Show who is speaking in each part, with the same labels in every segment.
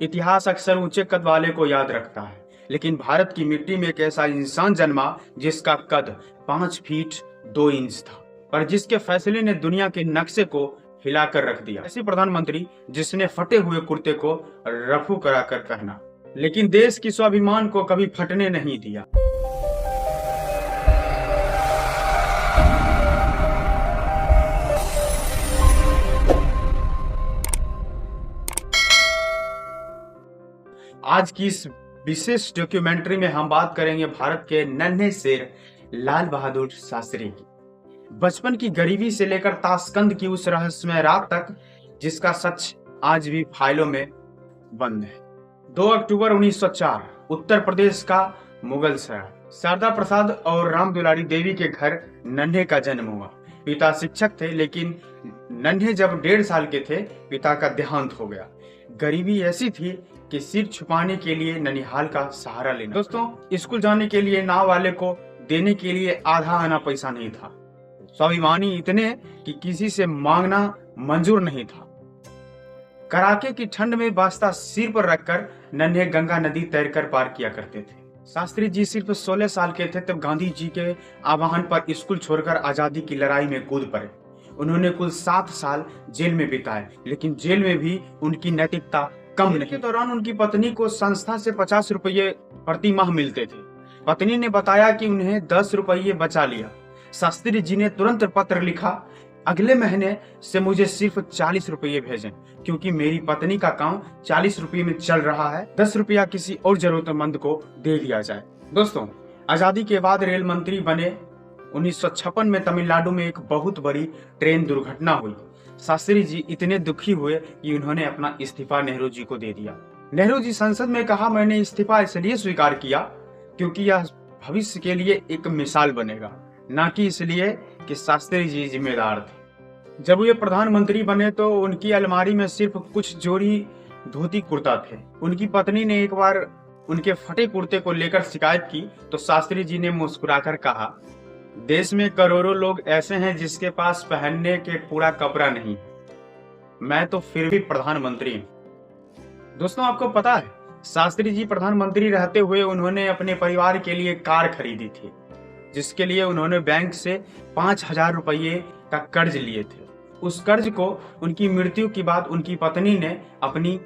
Speaker 1: इतिहास अक्सर ऊंचे कद वाले को याद रखता है, लेकिन भारत की मिट्टी में एक ऐसा इंसान जन्मा जिसका कद 5 फीट 2 इंच था, पर जिसके फैसले ने दुनिया के नक्शे को हिलाकर रख दिया। ऐसे प्रधानमंत्री जिसने फटे हुए कुर्ते को रफू कराकर पहना, लेकिन देश की स्वाभिमान को कभी फटने नहीं दिया। आज की इस विशेष डॉक्यूमेंट्री में हम बात करेंगे भारत के नन्हे शेर लाल बहादुर शास्त्री की, बचपन की गरीबी से लेकर ताशकंद की उस रहस्यमय रात तक जिसका सच आज भी फाइलों में बंद है। 2 अक्टूबर 1904 उत्तर प्रदेश का मुगल शहर शारदा प्रसाद और राम दुलारी देवी के घर नन्हे का जन्म हुआ। पिता शिक्षक थे, लेकिन नन्हे जब 1.5 साल के थे पिता का देहांत हो गया। गरीबी ऐसी थी कि सिर छुपाने के लिए ननिहाल का सहारा लेना। दोस्तों, स्कूल जाने के लिए नाव वाले को देने के लिए आधा आना पैसा नहीं था। स्वाभिमानी इतने कि किसी से मांगना मंजूर नहीं था। कड़ाके की ठंड में बास्ता सिर पर रखकर नन्हे गंगा नदी तैरकर पार किया करते थे। शास्त्री जी सिर्फ 16 साल के थे तब गांधी जी के आह्वान पर स्कूल छोड़कर आजादी की लड़ाई में कूद पड़े। उन्होंने कुल 7 साल जेल में बिताए, लेकिन जेल में भी उनकी नैतिकता कम नहीं। के दौरान उनकी पत्नी को संस्था से 50 रुपये प्रति माह मिलते थे। पत्नी ने बताया कि उन्हें 10 रुपये बचा लिया। शास्त्री जी ने तुरंत पत्र लिखा, अगले महीने से मुझे सिर्फ 40 रुपये भेजें, क्योंकि मेरी पत्नी का काम 40 रुपये में चल रहा है। 10 रुपया किसी और जरूरतमंद को दे दिया जाए। दोस्तों, आजादी के बाद रेल मंत्री बने। 1956 में तमिलनाडु में एक बहुत बड़ी ट्रेन दुर्घटना हुई। शास्त्री जी इतने दुखी हुए कि उन्होंने अपना इस्तीफा नेहरू जी को दे दिया। नेहरू जी संसद में कहा, मैंने इस्तीफा इसलिए स्वीकार किया क्योंकि यह भविष्य के लिए एक मिसाल बनेगा, ना कि इसलिए कि शास्त्री जी जिम्मेदार थे। जब वे प्रधानमंत्री बने तो उनकी अलमारी में सिर्फ कुछ जोड़ी धोती कुर्ता थे। उनकी पत्नी ने एक बार उनके फटे कुर्ते को लेकर शिकायत की तो शास्त्री जी ने मुस्कुराकर कहा, देश में करोड़ों लोग ऐसे हैं जिसके पास पहनने के पूरा कपड़ा नहीं, मैं तो फिर भी प्रधानमंत्री हूं। दोस्तों, आपको पता है शास्त्री जी प्रधानमंत्री रहते हुए उन्होंने अपने परिवार के लिए कार खरीदी थी, जिसके लिए उन्होंने बैंक से 5000 रुपये का कर्ज लिए थे। उस कर्ज को उनकी मृत्यु के बाद उनकी पत्नी ने अपनी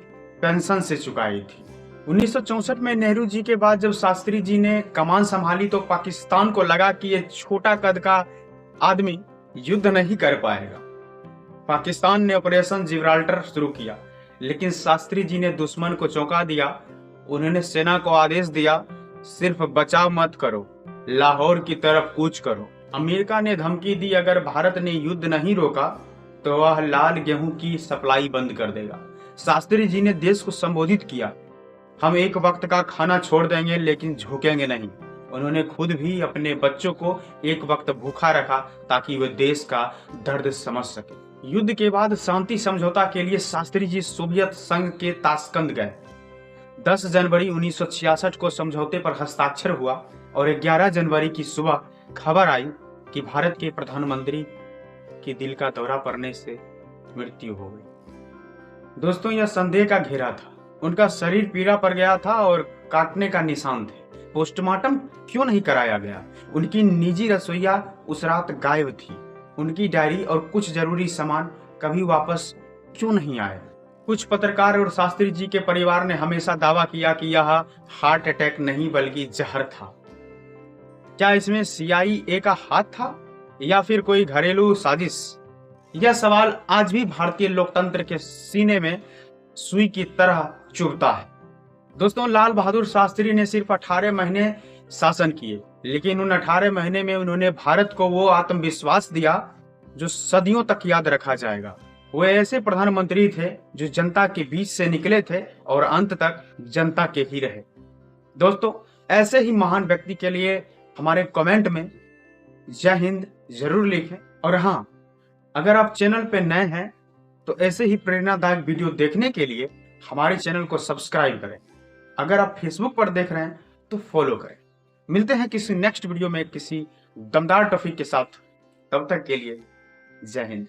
Speaker 1: पेंशन से चुकाई थी। 1964 में नेहरू जी के बाद जब शास्त्री जी ने कमान संभाली तो पाकिस्तान को लगा कि ये छोटा कद का आदमी युद्ध नहीं कर पाएगा। पाकिस्तान ने ऑपरेशन जिब्राल्टर शुरू किया, लेकिन शास्त्री जी ने दुश्मन को चौंका दिया। उन्होंने सेना को आदेश दिया, सिर्फ बचाव मत करो, लाहौर की तरफ कूच करो। अमेरिका ने धमकी दी, अगर भारत ने युद्ध नहीं रोका तो वह लाल गेहूं की सप्लाई बंद कर देगा। शास्त्री जी ने देश को संबोधित किया, हम एक वक्त का खाना छोड़ देंगे लेकिन झुकेंगे नहीं। उन्होंने खुद भी अपने बच्चों को एक वक्त भूखा रखा ताकि वे देश का दर्द समझ सके। युद्ध के बाद शांति समझौता के लिए शास्त्री जी सोवियत संघ के ताशकंद गए। 10 जनवरी 1966 को समझौते पर हस्ताक्षर हुआ और 11 जनवरी की सुबह खबर आई कि भारत के प्रधानमंत्री की दिल का दौरा पड़ने से मृत्यु हो गई। दोस्तों, यह संदेह का घेरा था। उनका शरीर पीला पड़ गया था और काटने का निशान थे। पोस्टमार्टम क्यों नहीं कराया गया? उनकी निजी रसोइया उस रात गायब थी। उनकी डायरी और कुछ जरूरी सामान कभी वापस क्यों नहीं आए? कुछ पत्रकार और शास्त्री जी के परिवार ने हमेशा दावा किया कि यह हार्ट अटैक नहीं बल्कि जहर था। क्या इसमें CIA का हाथ था या फिर कोई घरेलू साजिश? यह सवाल आज भी भारतीय लोकतंत्र के सीने में सुई की तरह चुभता है। दोस्तों, लाल बहादुर शास्त्री ने सिर्फ 18 महीने शासन किए, लेकिन उन 18 महीने में उन्होंने भारत को वो आत्मविश्वास दिया जो सदियों तक याद रखा जाएगा। वे ऐसे प्रधानमंत्री थे जो जनता के बीच से निकले थे और अंत तक जनता के ही रहे। दोस्तों, ऐसे ही महान व्यक्ति के लिए हमारे कमेंट में जय हिंद जरूर लिखें। और हाँ, अगर आप चैनल पे नए हैं तो ऐसे ही प्रेरणादायक वीडियो देखने के लिए हमारे चैनल को सब्सक्राइब करें। अगर आप फेसबुक पर देख रहे हैं तो फॉलो करें। मिलते हैं किसी नेक्स्ट वीडियो में किसी दमदार टॉपिक के साथ। तब तक के लिए जय हिंद।